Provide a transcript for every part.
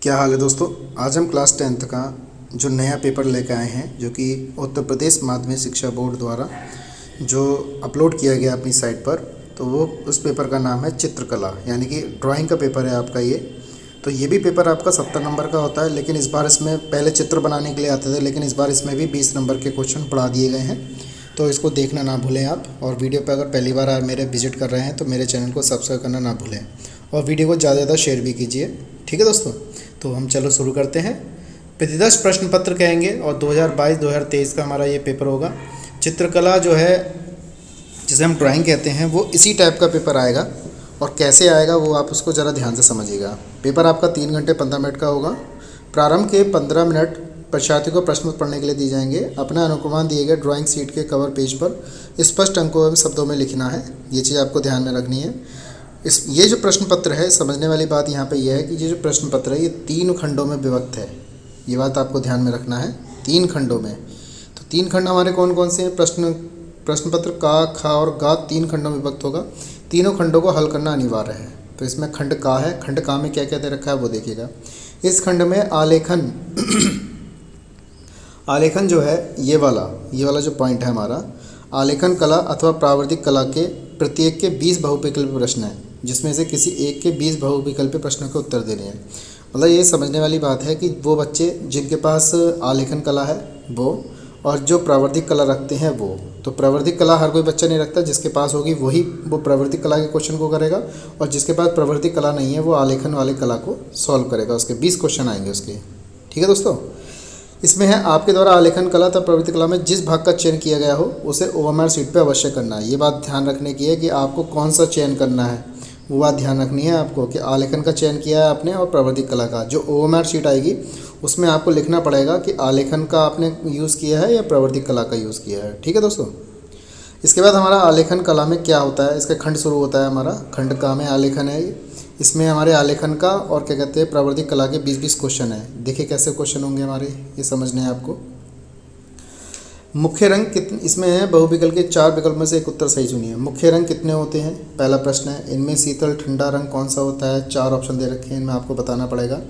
क्या हाल है दोस्तों। आज हम क्लास 10th का जो नया पेपर लेकर आए हैं, जो कि उत्तर प्रदेश माध्यमिक शिक्षा बोर्ड द्वारा जो अपलोड किया गया अपनी साइट पर, तो वो उस पेपर का नाम है चित्रकला, यानी कि ड्राइंग का पेपर है आपका ये। तो ये भी पेपर आपका 70 नंबर का होता है, लेकिन इस बार इसमें पहले चित्र बनाने के लिए आते थे, लेकिन इस बार इसमें भी 20 नंबर के क्वेश्चन बढ़ा दिए गए हैं। तो इसको देखना ना भूलें आप, और वीडियो पर अगर पहली बार आप मेरे विजिट कर रहे हैं तो मेरे चैनल को सब्सक्राइब करना ना भूलें, और वीडियो को ज़्यादा से ज़्यादा शेयर भी कीजिए। ठीक है दोस्तों, तो हम चलो शुरू करते हैं। प्रतिदर्श प्रश्न पत्र कहेंगे, और 2022-2023 का हमारा ये पेपर होगा। चित्रकला जो है, जिसे हम ड्राइंग कहते हैं, वो इसी टाइप का पेपर आएगा। और कैसे आएगा वो आप उसको ज़रा ध्यान से समझिएगा। पेपर आपका 3 घंटे 15 मिनट का होगा। प्रारंभ के 15 मिनट परीक्षार्थी को प्रश्न पढ़ने के लिए दिए जाएंगे। अपना अनुक्रम दिए गए ड्राइंग शीट के कवर पेज पर स्पष्ट अंकों एवं शब्दों में लिखना है। ये चीज़ आपको ध्यान में रखनी है। ये जो प्रश्न पत्र है, समझने वाली बात यहाँ पे यह है कि ये जो प्रश्न पत्र है ये 3 खंडों में विभक्त है। ये बात आपको ध्यान में रखना है, 3 खंडों में। तो 3 खंड हमारे कौन कौन से हैं? प्रश्न पत्र का, खा और गा 3 खंडों में विभक्त होगा। तीनों खंडों को हल करना अनिवार्य है। तो इसमें खंड का है, खंड का में क्या क्या दे रखा है वो देखिएगा। इस खंड में आलेखन आलेखन जो है, ये वाला जो पॉइंट है हमारा, आलेखन कला अथवा प्रावर्तिक कला के प्रत्येक के 20 बहुविकल्पी प्रश्न हैं, जिसमें से किसी एक के 20 बहुविकल्पी प्रश्नों के उत्तर देने हैं। मतलब ये समझने वाली बात है कि वो बच्चे जिनके पास आलेखन कला है वो, और जो प्रावर्तिक कला रखते हैं वो। तो प्रावर्तिक कला हर कोई बच्चा नहीं रखता, जिसके पास होगी वही वो प्रावर्तिक कला के क्वेश्चन को करेगा, और जिसके पास प्रावर्तिक कला नहीं है वो आलेखन वाले कला को सॉल्व करेगा। उसके 20 क्वेश्चन आएंगे उसके। ठीक है दोस्तों, इसमें है आपके द्वारा आलेखन कला तथा प्रवृत्ति कला में जिस भाग का चयन किया गया हो उसे ओएमआर शीट पे अवश्य करना है। ये बात ध्यान रखने की है कि आपको कौन सा चयन करना है, वो बात ध्यान रखनी है आपको कि आलेखन का चयन किया है आपने और प्रवृत्ति कला का। जो ओएमआर शीट आएगी उसमें आपको लिखना पड़ेगा कि आलेखन का आपने यूज़ किया है या प्रवृत्ति कला का यूज़ किया है। ठीक है दोस्तों, इसके बाद हमारा आलेखन कला में क्या होता है, इसका खंड शुरू होता है हमारा। खंड का में आलेखन है, इसमें हमारे आलेखन का और क्या कहते हैं प्रावर्तिक कला के 20-20 क्वेश्चन है। देखिए कैसे क्वेश्चन होंगे हमारे, ये समझने हैं आपको। मुख्य रंग कितने, इसमें है बहुविकल्प के 4 विकल्प में से एक उत्तर सही चुनिए। मुख्य रंग कितने होते हैं, पहला प्रश्न है। इनमें शीतल ठंडा रंग कौन सा होता है? 4 ऑप्शन दे रखे हैं, इनमें आपको बताना पड़ेगा।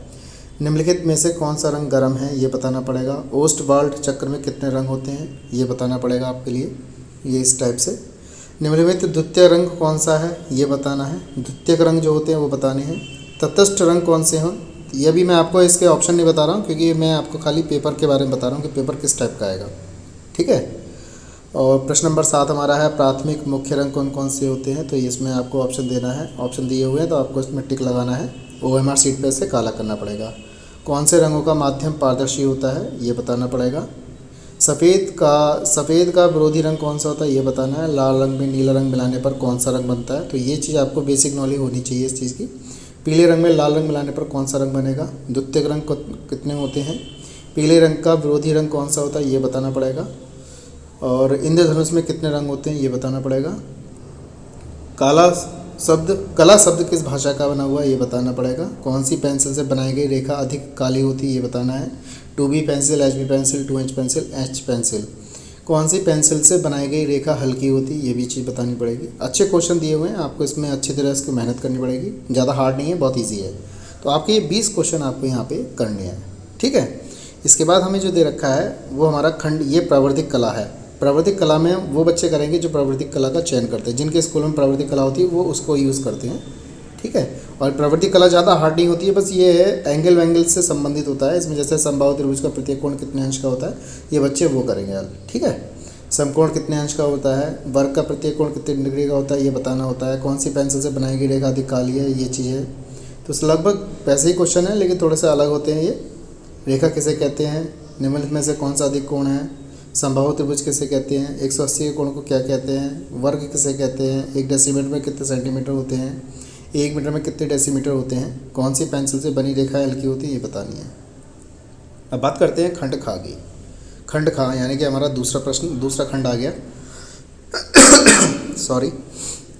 निम्नलिखित में से कौन सा रंग गर्म है, ये बताना पड़ेगा। ओस्टवाल्ड चक्र में कितने रंग होते हैं, ये बताना पड़ेगा आपके लिए। ये इस टाइप से। निम्नलिखित द्वितीय रंग कौन सा है, ये बताना है। द्वितीयक रंग जो होते हैं वो बताने हैं। तटस्थ रंग कौन से हों, ये भी मैं आपको इसके ऑप्शन नहीं बता रहा हूँ, क्योंकि मैं आपको खाली पेपर के बारे में बता रहा हूँ कि पेपर किस टाइप का आएगा। ठीक है। और प्रश्न नंबर 7 हमारा है प्राथमिक मुख्य रंग कौन कौन से होते हैं। तो इसमें आपको ऑप्शन देना है, ऑप्शन दिए हुए हैं तो आपको इसमें टिक लगाना है। ओएमआर शीट पर से काला करना पड़ेगा। कौन से रंगों का माध्यम पारदर्शी होता है, ये बताना पड़ेगा। सफ़ेद का विरोधी रंग कौन सा होता है, ये बताना है। लाल रंग में नीला रंग मिलाने पर कौन सा रंग बनता है, तो ये चीज़ आपको बेसिक नॉलेज होनी चाहिए इस चीज़ की। पीले रंग में लाल रंग मिलाने पर कौन सा रंग बनेगा। द्वितीयक रंग कितने होते हैं। पीले रंग का विरोधी रंग कौन सा होता है, ये बताना पड़ेगा। और इंद्रधनुष में कितने रंग होते हैं, ये बताना पड़ेगा। कला शब्द किस भाषा का बना हुआ है, ये बताना पड़ेगा। कौन सी पेंसिल से बनाई गई रेखा अधिक काली होती है, ये बताना है। 2B pencil, HB pencil, 2H pencil, H pencil. कौन सी पेंसिल से बनाई गई रेखा हल्की होती है, ये भी चीज़ बतानी पड़ेगी। अच्छे क्वेश्चन दिए हुए हैं आपको, इसमें अच्छी तरह से मेहनत करनी पड़ेगी। ज़्यादा हार्ड नहीं है, बहुत ईजी है। तो आपके ये 20 क्वेश्चन आपको यहाँ पे करने हैं। ठीक है। इसके बाद हमें जो दे रखा है वो हमारा खंड, ये प्रावर्तिक कला है। प्रावर्तिक कला में वो बच्चे करेंगे जो प्रावर्तिक कला का चयन करते हैं, जिनके स्कूल में प्रावर्तिक कला होती है वो उसको यूज़ करते हैं। ठीक है। और प्रावर्तिक कला ज़्यादा हार्ड नहीं होती है, बस ये है एंगल वैंगल से संबंधित होता है। इसमें जैसे समबाहु त्रिभुज का प्रत्येक कोण कितने अंश का होता है, ये बच्चे वो करेंगे यार। ठीक है। समकोण कितने अंश का होता है, वर्ग का प्रत्येक कोण कितने डिग्री का होता है, ये बताना होता है। कौन सी पेंसिल से बनाई गई रेखा अधिक काली है, ये चीज़ है। तो लगभग वैसे ही क्वेश्चन है, लेकिन थोड़े से अलग होते हैं ये। रेखा किसे कहते हैं, निम्नलिखित में से कौन सा अधिक कोण है, समबाहु त्रिभुज किसे कहते हैं, 180 के कोण को क्या कहते हैं, वर्ग किसे कहते हैं, 1 डेसीमीटर में कितने सेंटीमीटर होते हैं, 1 मीटर में कितने डेसीमीटर होते हैं, कौन सी पेंसिल से बनी रेखा हल्की होती है, ये बतानी है। अब बात करते हैं खंड खा की। खंड खा यानी कि हमारा दूसरा खंड आ गया। सॉरी।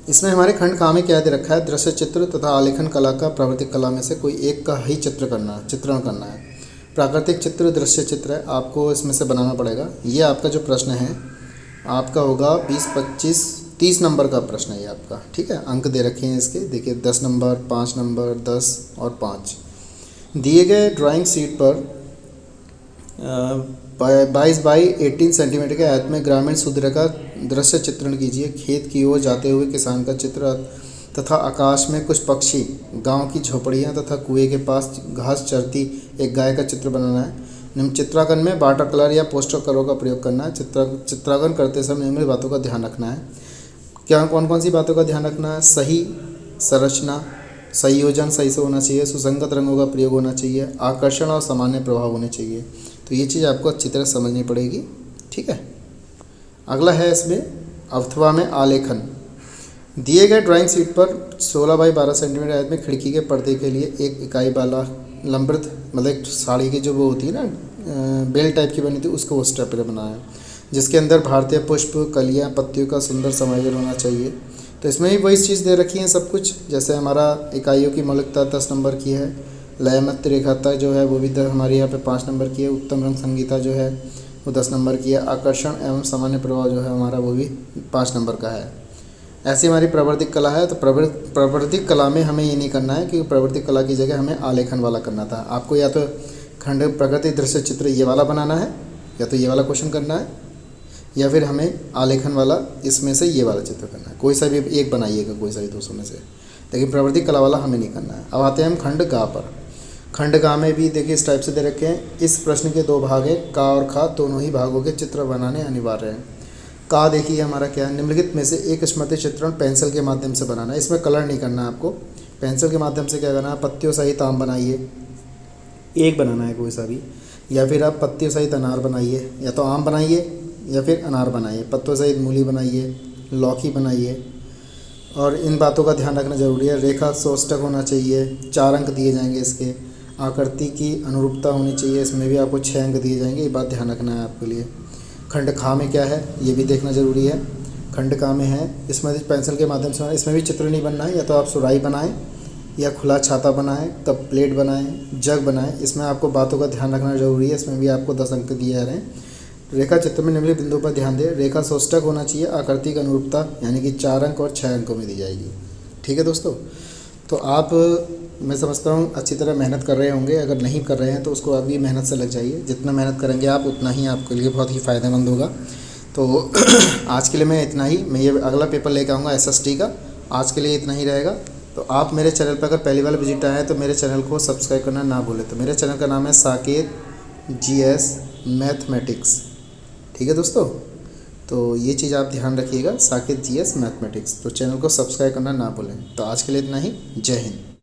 इसमें हमारे खंड खा में क्या दे रखा है, दृश्य चित्र तथा आलेखन कला का प्राकृतिक कला में से कोई एक का ही चित्रण करना है। प्राकृतिक चित्र दृश्य चित्र है, आपको इसमें से बनाना पड़ेगा। ये आपका जो प्रश्न है आपका होगा 20, 25, 30 नंबर का प्रश्न है ये आपका। ठीक है। अंक दे रखे हैं इसके, देखिए 10 नंबर, 5 नंबर, 10 और 5। दिए गए ड्राइंग शीट पर 22 बाई 18 सेंटीमीटर के आयत में ग्रामीण सुंदर का दृश्य चित्रण कीजिए। खेत की ओर जाते हुए किसान का चित्र तथा आकाश में कुछ पक्षी, गांव की झोपड़ियां तथा कुएं के पास घास चरती एक गाय का चित्र बनाना है। निम्न चित्रांकन में वाटर कलर या पोस्टर कलर का प्रयोग करना है। चित्रांकन करते समय निम्न बातों का ध्यान रखना है। क्या कौन कौन सी बातों का ध्यान रखना है? सही संरचना, संयोजन सही से होना चाहिए, सुसंगत रंगों का प्रयोग होना चाहिए, आकर्षण और सामान्य प्रभाव होने चाहिए। तो ये चीज़ आपको अच्छी तरह समझनी पड़ेगी। ठीक है। अगला है इसमें अथवा में आलेखन। दिए गए ड्राइंग शीट पर 16 बाई 12 सेंटीमीटर आयत में खिड़की के पर्दे के लिए एक इकाई वाला लंबवृत्त, मतलब एक साड़ी की जो वो होती है ना, बेल टाइप की बनी थी, उसको उस टाइप का बनाया है, जिसके अंदर भारतीय पुष्प, कलियाँ, पत्तियों का सुंदर समायोजन होना चाहिए। तो इसमें भी वही चीज़ दे रखी है सब कुछ। जैसे हमारा इकाइयों की मौलिकता 10 नंबर की है, लयमत्त रेखाता जो है वो भी हमारे यहाँ पे 5 नंबर की है, उत्तम रंग संगीता जो है वो 10 नंबर की है, आकर्षण एवं सामान्य प्रभाव जो है हमारा वो भी 5 नंबर का है। ऐसी हमारी प्रावर्तिक कला है। तो प्रावर्तिक कला में हमें ये नहीं करना है, क्योंकि प्रावर्तिक कला की जगह हमें आलेखन वाला करना था। आपको या तो खंड प्रकृति दृश्य चित्र ये वाला बनाना है, या तो ये वाला क्वेश्चन करना है, या फिर हमें आलेखन वाला इसमें से ये वाला चित्र करना है। कोई सा भी एक बनाइएगा, कोई सा भी 200 में से, लेकिन प्रावर्तिक कला वाला हमें नहीं करना है। अब आते हैं हम खंड गा पर। खंड गा में भी देखिए इस टाइप से दे रखे हैं। इस प्रश्न के 2 भाग हैं, का और खा, दोनों ही भागों के चित्र बनाने अनिवार्य हैं। का देखिए हमारा क्या है, निम्नलिखित में से एक स्मृति चित्रण पेंसिल के माध्यम से बनाना है। इसमें कलर नहीं करना है आपको, पेंसिल के माध्यम से क्या करना है, पत्तियों सहित आम बनाइए, एक बनाना है कोई सा भी, या फिर आप पत्तियों सहित अनार बनाइए, या तो आम बनाइए या फिर अनार बनाइए, पत्तों सहित मूली बनाइए, लौकी बनाइए। और इन बातों का ध्यान रखना जरूरी है। रेखा सोष्टक होना चाहिए, 4 अंक दिए जाएंगे इसके। आकृति की अनुरूपता होनी चाहिए, इसमें भी आपको 6 अंक दिए जाएंगे। ये बात ध्यान रखना है आपके लिए। खंड खा में क्या है ये भी देखना ज़रूरी है। खंड का में है, इसमें पेंसिल के माध्यम से, इसमें भी चित्र नहीं बनना है, या तो आप सुराही बनाएं या खुला छाता बनाएं, कप प्लेट बनाएं, जग बनाएं। इसमें आपको बातों का ध्यान रखना जरूरी है। इसमें भी आपको 10 अंक दिए जा रहे हैं। रेखा चित्र में निम्नलिखित बिंदु पर ध्यान दें। रेखा सोष्टक होना चाहिए, आकृति की अनुरूपता यानी कि 4 अंक और 6 अंकों में दी जाएगी। ठीक है दोस्तों, तो आप, मैं समझता हूँ अच्छी तरह मेहनत कर रहे होंगे। अगर नहीं कर रहे हैं तो उसको अभी मेहनत से लग जाइए। जितना मेहनत करेंगे आप, उतना ही आपके लिए बहुत ही फ़ायदेमंद होगा। तो आज के लिए मैं इतना ही। मैं ये अगला पेपर लेकर आऊँगा SST का। आज के लिए इतना ही रहेगा। तो आप मेरे चैनल पर अगर पहली बार विजिट आए हैं तो मेरे चैनल को सब्सक्राइब करना ना भूलें। तो मेरे चैनल का नाम है साकेत GS मैथमेटिक्स। ठीक है दोस्तों, तो ये चीज़ आप ध्यान रखिएगा, साकेत GS मैथमेटिक्स। तो चैनल को सब्सक्राइब करना ना भूलें। तो आज के लिए इतना ही। जय हिंद।